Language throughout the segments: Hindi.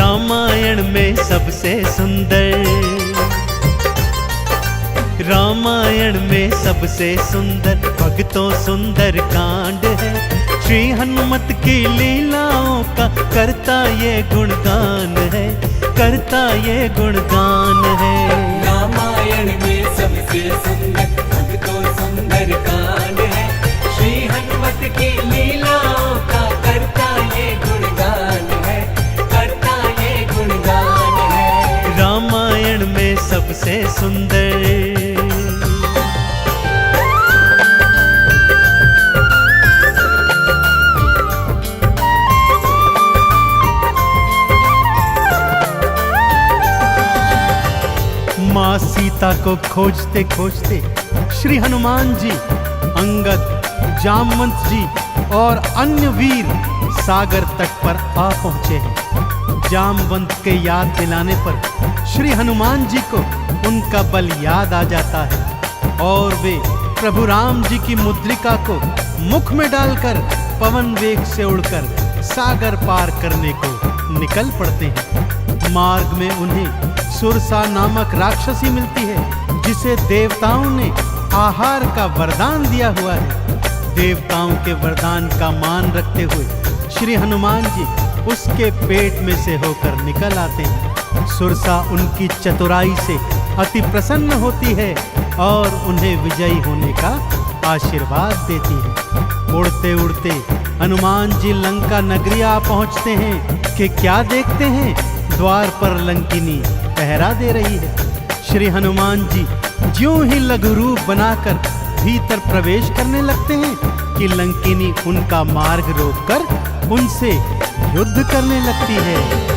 रामायण में सबसे सुंदर, रामायण में सबसे सुंदर भक्तों सुंदर कांड है। श्री हनुमत की लीलाओं का करता ये गुणगान है, करता ये गुणगान है। रामायण में सबसे सुंदर भक्तों सुंदर कांड है। श्री हनुमत की लीलाओं का करता ये गुणगान है, करता ये गुणगान है। रामायण में सबसे सुंदर। माँ सीता को खोजते खोजते श्री हनुमान जी, अंगद, जामवंत जी और अन्य वीर सागर तट पर आ पहुंचे हैं। जामवंत के याद दिलाने पर श्री हनुमान जी को उनका बल याद आ जाता है और वे प्रभु राम जी की मुद्रिका को मुख में डालकर पवन वेग से उड़कर सागर पार करने को निकल पड़ते हैं। मार्ग में उन्हें सुरसा नामक राक्षसी मिलती है, जिसे देवताओं ने आहार का वरदान दिया हुआ है। देवताओं के वरदान का मान रखते हुए श्री हनुमान जी उसके पेट में से होकर निकल आते हैं। सुरसा उनकी चतुराई से अति प्रसन्न होती है और उन्हें विजयी होने का आशीर्वाद देती है। उड़ते उड़ते हनुमान जी लंका नगरी आ पहुंचते हैं कि क्या देखते हैं, द्वार पर लंकिनी पहरा दे रही है। श्री हनुमान जी ज्यों ही लघु रूप बनाकर भीतर प्रवेश करने लगते हैं कि लंकिनी उनका मार्ग रोककर उनसे युद्ध करने लगती है।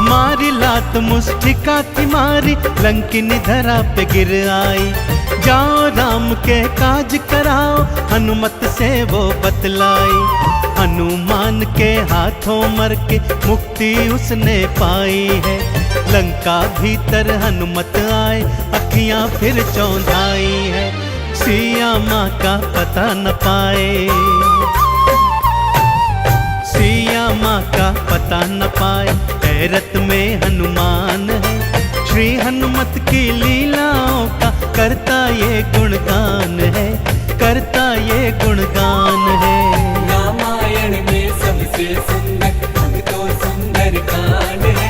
मारी लात मुष्टिका की मारी, लंकिनी धरा पे गिर आई। जाओ राम के काज कराओ, हनुमत से वो बतलाई। हनुमान के हाथों मर के मुक्ति उसने पाई है। लंका भीतर हनुमत आए, अखियां फिर चौंधाई है। सिया माँ का पता न पाए, सिया माँ का पता न पाए, हैरत में हनुमान है। श्री हनुमत की लीलाओं का करता ये गुणगान है, करता ये गुणगान है। रामायण में सबसे सुंदर भक्तों सुंदर कांड है।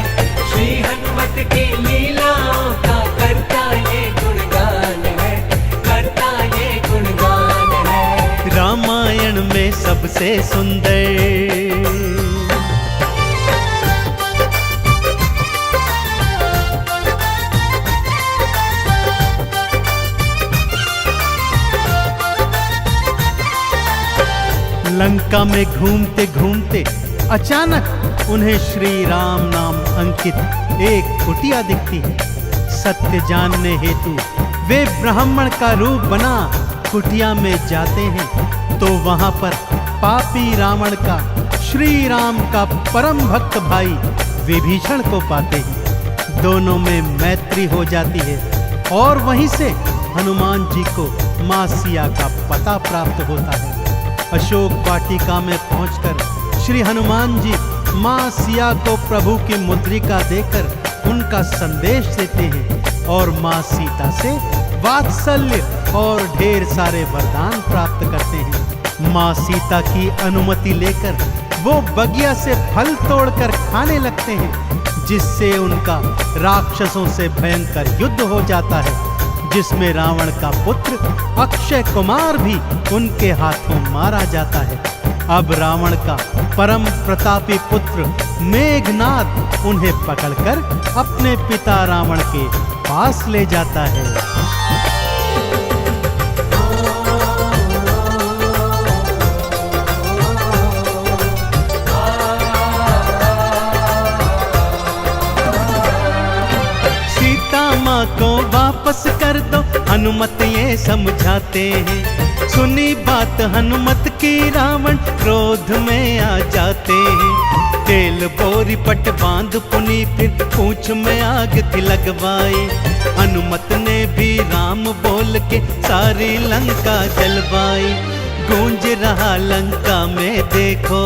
श्री हनुमत की लीलाओं का करता ये गुणगान है, करता ये गुणगान है। रामायण में सबसे सुंदर। लंका में घूमते घूमते अचानक उन्हें श्री राम नाम अंकित एक कुटिया दिखती है। सत्य जानने हेतु वे ब्राह्मण का रूप बना कुटिया में जाते हैं तो वहां पर पापी रावण का श्री राम का परम भक्त भाई विभीषण को पाते हैं। दोनों में मैत्री हो जाती है और वहीं से हनुमान जी को माँ सिया का पता प्राप्त होता है। अशोक वाटिका में पहुंचकर श्री हनुमान जी माँ सिया को प्रभु की मुद्रिका देकर उनका संदेश देते हैं और माँ सीता से वात्सल्य और ढेर सारे वरदान प्राप्त करते हैं। माँ सीता की अनुमति लेकर वो बगिया से फल तोड़कर खाने लगते हैं, जिससे उनका राक्षसों से भयंकर युद्ध हो जाता है, जिसमें रावण का पुत्र अक्षय कुमार भी उनके हाथों मारा जाता है। अब रावण का परम प्रतापी पुत्र मेघनाद उन्हें पकड़कर अपने पिता रावण के पास ले जाता है। माँ को वापस कर दो, हनुमत ये समझाते हैं। सुनी बात हनुमत की रावण क्रोध में आ जाते हैं। तेल बोरी पट बांध पुनी फिर पूंछ में आग थी लगवाई। हनुमत ने भी खोल के सारी लंका जलवाई। गूंज रहा लंका में देखो,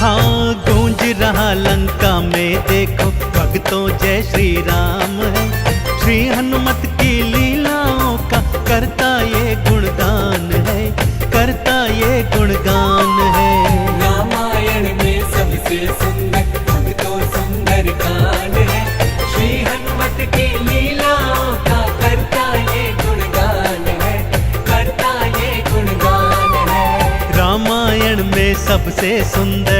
हाँ गूंज रहा लंका में देखो, भक्तों जय श्री राम है। श्री हनुमत की लीलाओं का करता ये गुणगान है, करता ये गुणगान है। रामायण में सबसे सुंदर भक्तों सुंदर कांड है। श्री हनुमत की लीलाओं का करता ये गुणगान है, करता ये गुणगान है। रामायण में सबसे सुंदर।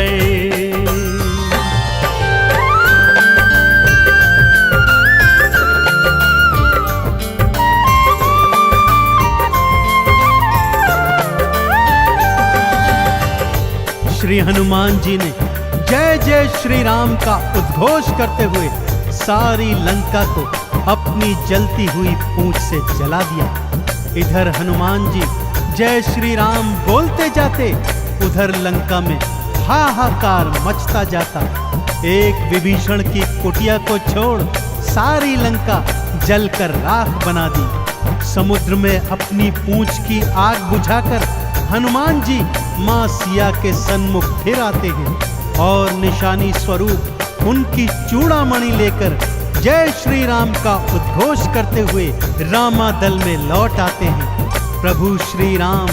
श्री हनुमान जी ने जय जय श्री राम का उद्घोष करते हुए सारी लंका को अपनी जलती हुई पूंछ से जला दिया। इधर हनुमान जी जय श्री राम बोलते जाते, उधर लंका में हाहाकार मचता जाता। एक विभीषण की कुटिया को छोड़ सारी लंका जलकर राख बना दी। समुद्र में अपनी पूंछ की आग बुझाकर हनुमान जी मां सिया के सन्मुख फिर आते हैं और निशानी स्वरूप उनकी चूड़ामणि लेकर जय श्री राम का उद्घोष करते हुए रामादल में लौट आते हैं। प्रभु श्री राम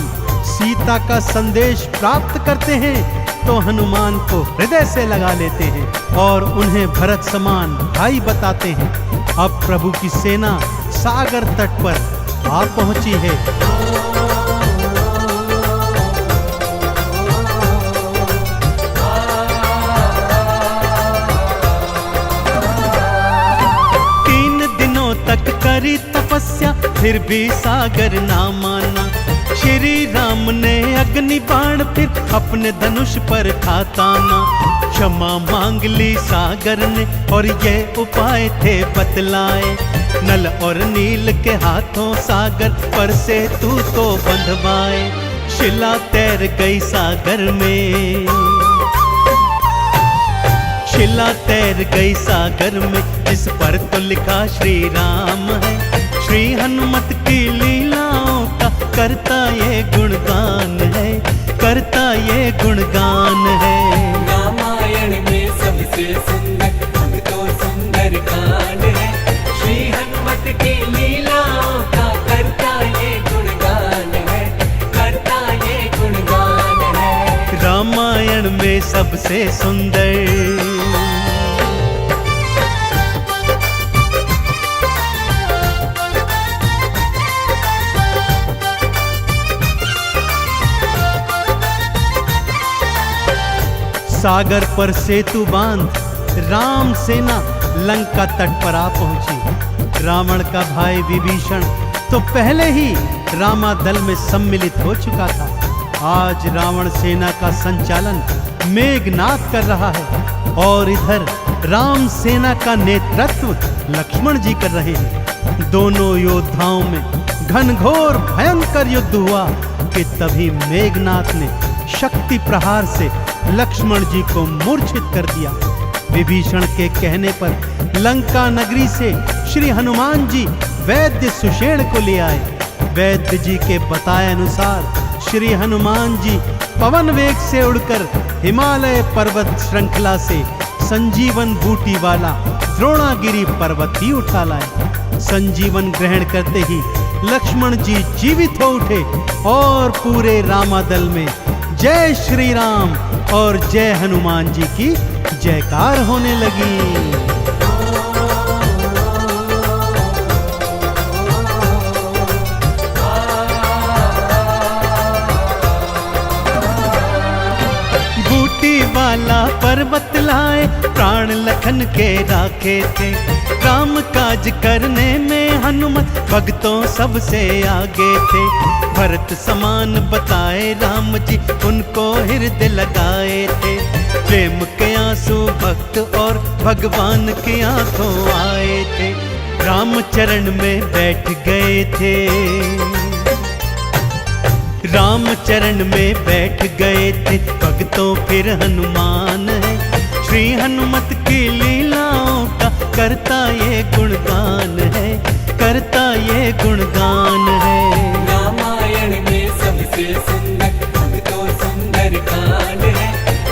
सीता का संदेश प्राप्त करते हैं तो हनुमान को हृदय से लगा लेते हैं और उन्हें भरत समान भाई बताते हैं। अब प्रभु की सेना सागर तट पर आ पहुंची है। तक करी तपस्या फिर भी सागर ना माना। श्री राम ने अग्नि बाण फिर अपने धनुष पर खाताना। क्षमा मांग ली सागर ने और ये उपाय थे बतलाए। नल और नील के हाथों सागर पर से तू तो बंधवाए। शिला तैर गई सागर में, शिला तैर गई सागर में, जिस पर तो लिखा श्री राम है। श्री हनुमत की लीलाओं का करता ये गुणगान है, करता ये गुणगान है। रामायण में सबसे सुंदर भक्तों सुंदर कांड है। श्री हनुमत की लीलाओं का करता ये गुणगान है, करता ये गुणगान है। रामायण में सबसे सुंदर। सागर पर सेतु बांध राम सेना लंका तट पर आ पहुंची। रावण का भाई विभीषण तो पहले ही रामादल में सम्मिलित हो चुका था। आज रावण सेना का संचालन मेघनाद कर रहा है और इधर राम सेना का नेतृत्व लक्ष्मण जी कर रहे हैं। दोनों योद्धाओं में घनघोर भयंकर युद्ध हुआ कि तभी मेघनाद ने शक्ति प्रहार से लक्ष्मण जी को मूर्छित कर दिया। विभीषण के कहने पर लंका नगरी से श्री हनुमान जी वैद्य सुषेण को ले आए। वैद्य जी के बताए अनुसार श्री हनुमान जी पवन वेग से उड़कर हिमालय पर्वत श्रृंखला से संजीवन बूटी वाला द्रोणागिरी पर्वत ही उठा लाए। संजीवन ग्रहण करते ही लक्ष्मण जी जीवित हो उठे और पूरे रामादल में जय श्री राम और जय हनुमान जी की जयकार होने लगी। वाला पर्वत लाए प्राण लखन के राखे थे। काम काज करने में हनुमत भक्तों सबसे आगे थे। भरत समान बताए राम जी उनको हृदय लगाए थे। प्रेम के आंसू भक्त और भगवान की आंखों आए थे। राम चरण में बैठ गए थे। राम चरण में बैठ गए थे भक्तों फिर हनुमान है। श्री हनुमत की लीलाओं का करता ये गुणगान है, करता ये गुणगान है। रामायण में सबसे सुंदर भक्तों सुंदर कांड है।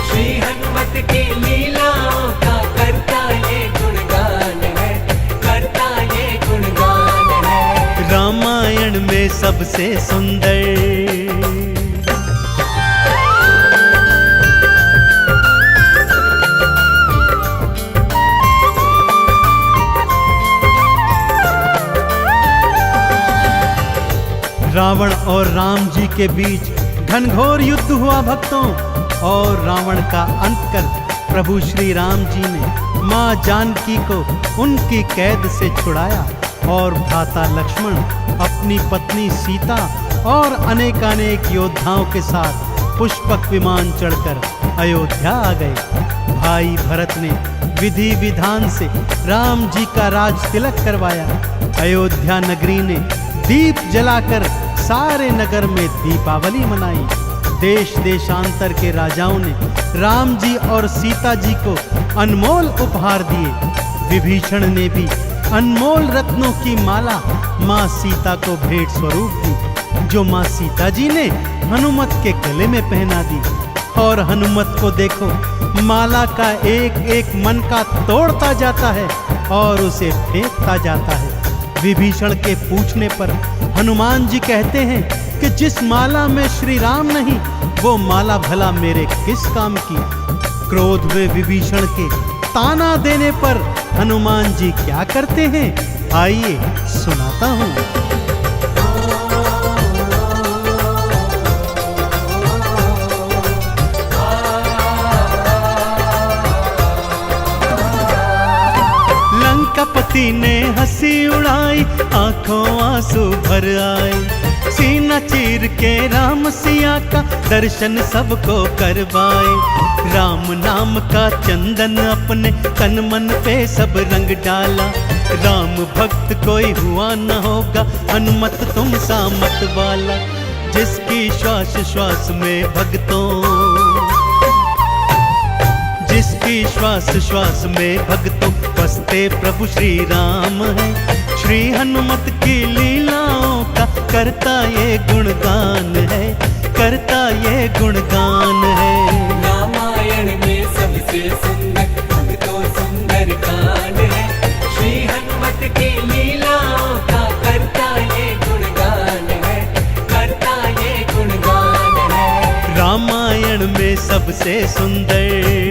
श्री हनुमत की लीलाओं का करता ये गुणगान है, करता ये गुणगान है। रामायण में सबसे सुंदर। रावण और राम जी के बीच घनघोर युद्ध हुआ भक्तों, और रावण का अंत कर प्रभु श्री राम जी ने मां जानकी को उनकी कैद से छुड़ाया, और भ्राता लक्ष्मण अपनी पत्नी सीता और अनेकानेक योद्धाओं के साथ पुष्पक विमान चढ़कर अयोध्या आ गए। भाई भरत ने विधि विधान से राम जी का राज तिलक करवाया। अयोध्या नगरी ने दीप जलाकर सारे नगर में दीपावली मनाई। देश देशांतर के राजाओं ने राम जी और सीता जी को अनमोल उपहार दिए। विभीषण ने भी अनमोल रत्नों की माला मां सीता को भेंट स्वरूप दी, जो मां सीता जी ने हनुमत के गले में पहना दी। और हनुमत को देखो, माला का एक एक मन का तोड़ता जाता है और उसे फेंकता जाता है। विभीषण के पूछने पर हनुमान जी कहते हैं कि जिस माला में श्री राम नहीं, वो माला भला मेरे किस काम की। क्रोध में विभीषण के ताना देने पर हनुमान जी क्या करते हैं, आइए सुनाता हूं। लंकापति ने हंसी उड़ाई, आंखों आंसू भर आए। सीना चीर के राम सिया का दर्शन सबको करवाए। राम नाम का चंदन अपने तन मन पे सब रंग डाला। राम भक्त कोई हुआ न होगा, हनुमत तुम सा मत वाला। जिसकी श्वास श्वास में भक्तों, जिसकी श्वास श्वास में भक्तों बसते प्रभु श्री राम है। श्री हनुमत की लीलाओं का करता ये गुणगान है, करता ये गुणगान है। रामायण में सबसे सुंदर भक्तों सुंदर कांड है। श्री हनुमत की लीलाओं का करता ये गुणगान है, करता ये गुणगान है। रामायण में सबसे सुंदर।